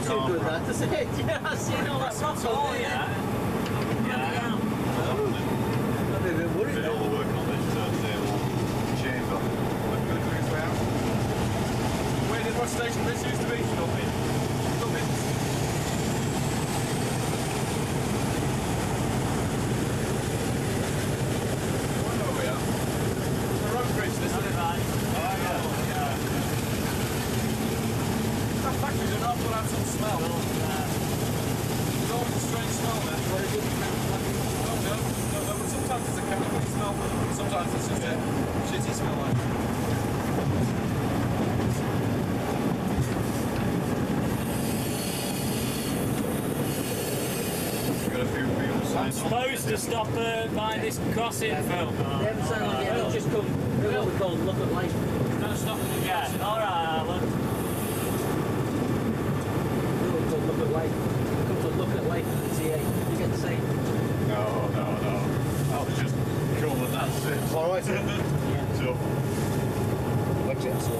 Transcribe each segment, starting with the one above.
too good that to say. Yeah, I've seen all that stuff. Oh, yeah. Yeah. I'd be a bit worried. Did all the work on this turntable chamber. When we're going to do his way out. Where did what station this used to be? Stubbins. Stubbins. I know where we are. The road bridge, this is it. That factory's an awful lot of smell. There's always a strange smell there. No, but sometimes it's a chemical smell. Sometimes it's just a shitty smell like got a few people I'm supposed to stop by this crossing, Phil. They haven't signed on yet, they've just come. They're what we call look at life. Don't stop at the gas. Alright, Alan. Look at life. Come to look at life at the TA. You get the same. No. I was just cool and that's it. Alright. Yeah. So. Exit, so.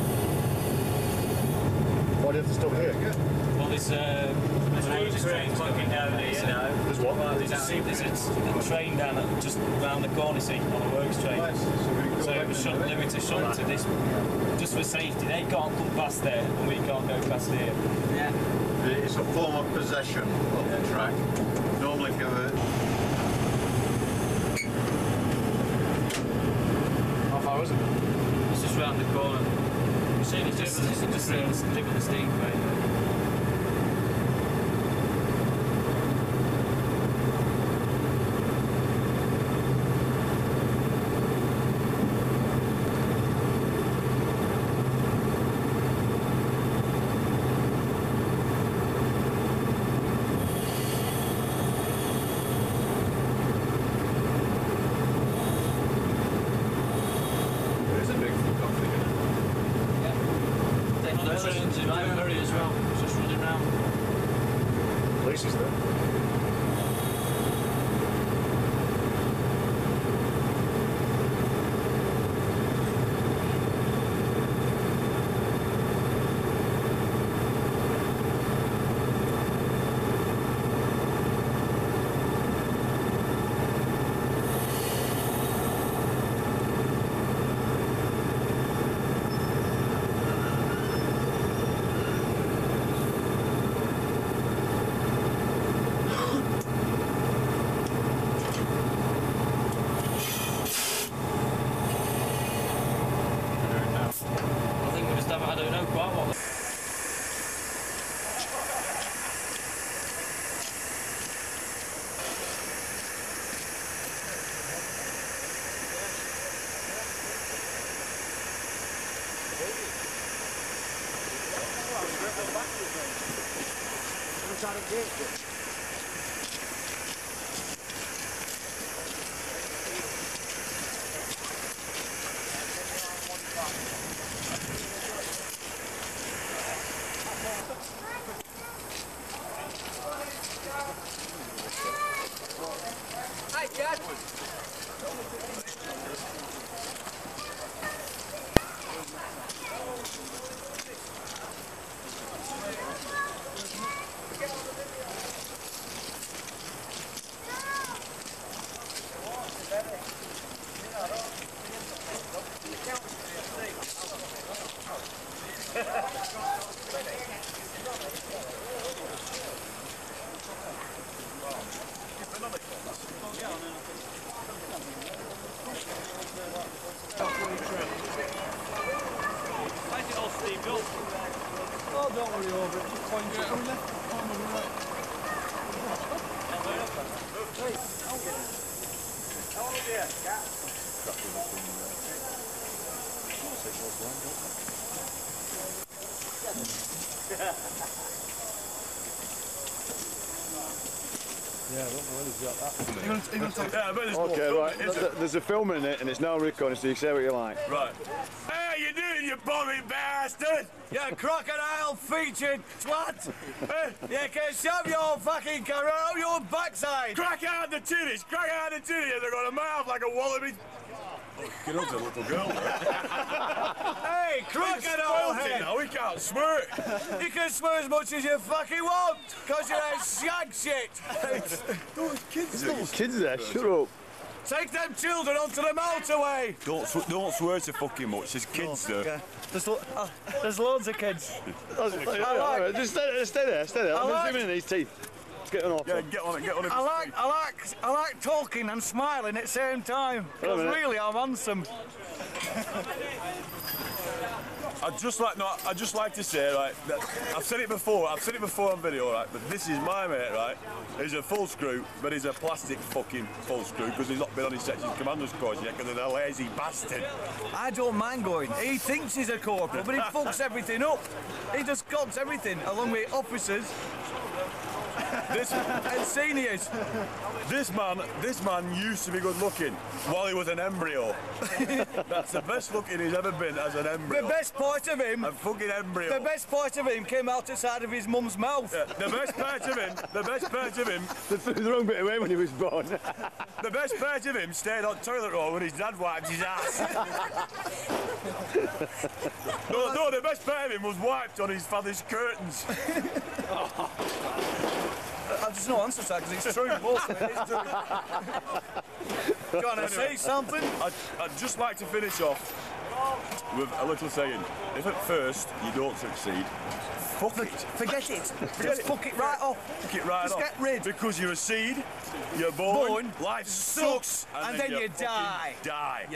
Why do you have to stop here? Well, this train's looking down here, you know. There's what? There's a train down just round the corner, see, on a works train. So it was limited shut to this, just for safety. They can't come past there, and we can't go past here. Yeah. It's a form of possession of the track. Normally if you have How far is it? It's just round the corner. You see any difference? It's just the steam crane. As well, just running around. Places there. I don't know quite what. Hi, Dad. Oh, don't worry over it, just point it. Go left, on the right. How old are you? Yeah, I don't know where he's got that. Okay, right. There's a film in it and it's now recording, so you can say what you like. Right. How you doing, you bommy bastard? You crocodile-featured twat! You can shove your fucking carrot up your backside! Crack out the titties! Crack out the titties! They've got a mouth like a wallaby! Get on to a little girl, Hey, crocodile head! now, we can't swear. You can swear as much as you fucking want, because you're a shag shit! Those kids Little kids there, shut up. Take them children onto the motorway! Don't swear so fucking much, there's kids there. Okay. There's loads of kids. Just stay there. I'm like- zooming in these teeth. Let's get on off. Yeah, get on it. I like talking and smiling at the same time. Because really, I'm handsome. I'd just like to say, right, that I've said it before on video, right, but this is my mate, right, he's a full screw, but he's a plastic fucking full screw, because he's not been on his section commander's course yet, because he's a lazy bastard. I don't mind going. He thinks he's a corporal, but he fucks everything up. He just cods everything, along with officers and seniors. This man used to be good looking while he was an embryo. That's the best looking he's ever been as an embryo. The best part of him, A fucking embryo. the best part of him came out the side of his mum's mouth. Yeah, the best part of him, They threw the wrong bit away when he was born. the best part of him stayed on toilet roll when his dad wiped his ass. no, the best part of him was wiped on his father's curtains. There's no answer to that because it's true. Most of it is true. Can I say something? I'd just like to finish off with a little saying. If at first you don't succeed, fuck it. Forget it. Just fuck it right off. Fuck it right Just off. get rid. Because you're a seed, you're born, life sucks, and then you fucking die. Die.